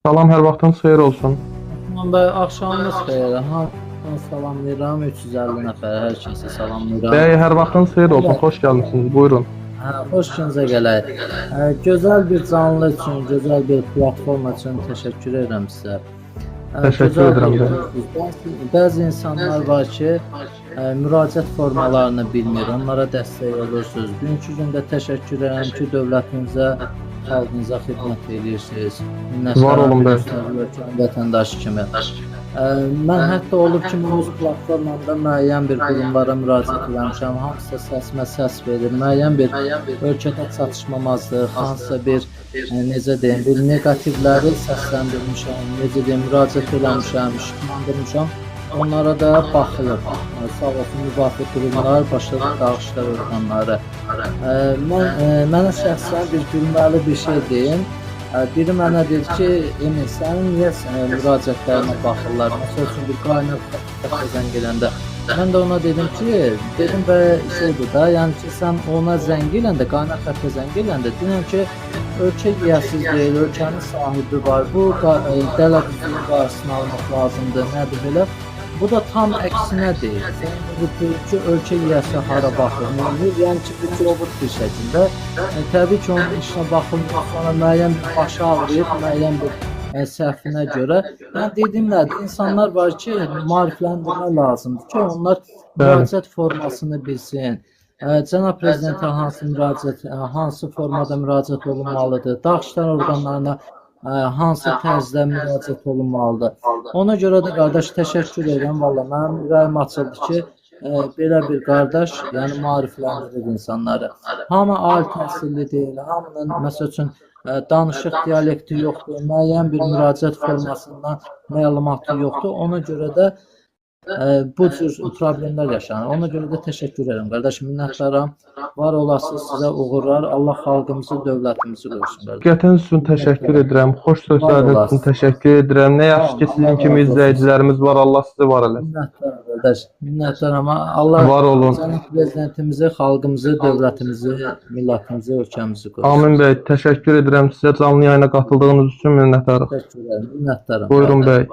Salam, hər vaxtınız xeyir olsun. Mən axşamınız xeyir. Hamını salamlayıram. 350 nəfər hər kəsə salamlayıram. Bəy, hər vaxtınız xeyir olsun. Xoş gəlmisiniz. Buyurun. Xoş gününüzə gələk. Gözəl bir canlı üçün, gözəl bir platforma üçün təşəkkür edirəm sizə. Təşəkkür edirəm də. Bəzi insanlar var ki, müraciət formalarını bilmir, onlara dəstək olursunuz. Bugünkü gündə təşəkkür edirəm ki, dövlətinizə, xalqınıza xidmət edirsiniz. Var olun bəy. Vətəndaş kimi. Mən hətta olub ki, öz platformamda müəyyən bir qurumlara müraciət etmişəm. Hansısa səsimə səs verir, müəyyən bir ölkədə çatışmamazlıq, hansısa bir necə deyim, bir neqativləri səsləndirmişəm, necə deyim, müraciət eləmişəm, iştiqləndirmişəm. Onlara da baxılır. Sağ olsun müvafiq qurumlar, başqa dağışlar orqanları. Mənə şəxsən bir gülməli bir şey deyim. Biri mənə deyir ki, Emin, sənin niyə müraciətlərinə baxırlar? Məsəl üçün bir qaynaq zəng gələndə. Mən də ona dedim ki, və şeydir da, yəni ki, sən ona zəng gələndə, qaynaq xəttə zəng gələndə, deyirəm ki, ölkə yiyəsiz deyil, ölkənin sahibi var, bu dələdüzün qarşısını almaq lazımdır, nədir belə? Bu da tam əksinə deyil. Sən deyir ki, ölkə yiyəsi hara baxır, yəni ki, bir robot bir şəkildə. Təbii ki, onun işinə baxılmaz, sonra müəyyən bir başı ağrıyıb, müəyyən bir səhvinə görə. Yəni, dediyim nədir, insanlar var ki, maarifləndirmə lazımdır ki, onlar müraciət formasını bilsin. Cənab Prezidentə hansı formada müraciət olunmalıdır, dağışlar orqanlarına hansı tərzdə müraciət olunmalıdır. Ona görə də qardaş təşəkkür edirəm. Valla mənim ürəyim açıldı ki, belə bir qardaş, yəni maarifləndirir insanları. Hamı ali təhsilli deyil, hamının məsəl üçün danışıq dialekti yoxdur, müəyyən bir müraciət formasından məlumatı yoxdur. Ona görə də bu cür problemlər yaşanır. Ona görə də təşəkkür edirəm qardaşım, minnətdaram. Var olasınız, sizə uğurlar. Allah xalqımızı, dövlətimizi qorusun qardaşım. Diqqətiniz üçün təşəkkür edirəm. Xoş sözləriniz üçün təşəkkür edirəm. Nə yaxşı ki, sizin kimi izləyicilərimiz var. Allah sizi var eləsin. Minnətdaram qardaş. Minnətdaram. Allah var olun. Cənab prezidentimizi, xalqımızı, dövlətimizi, millətimizi, ölkəmizi qorusun. Amin bəy. Təşəkkür edirəm sizə canlı yayına qatıldığınız üçün minnətdarıq. Təşəkkür edirəm. Minnətdaram. Buyurun bəy.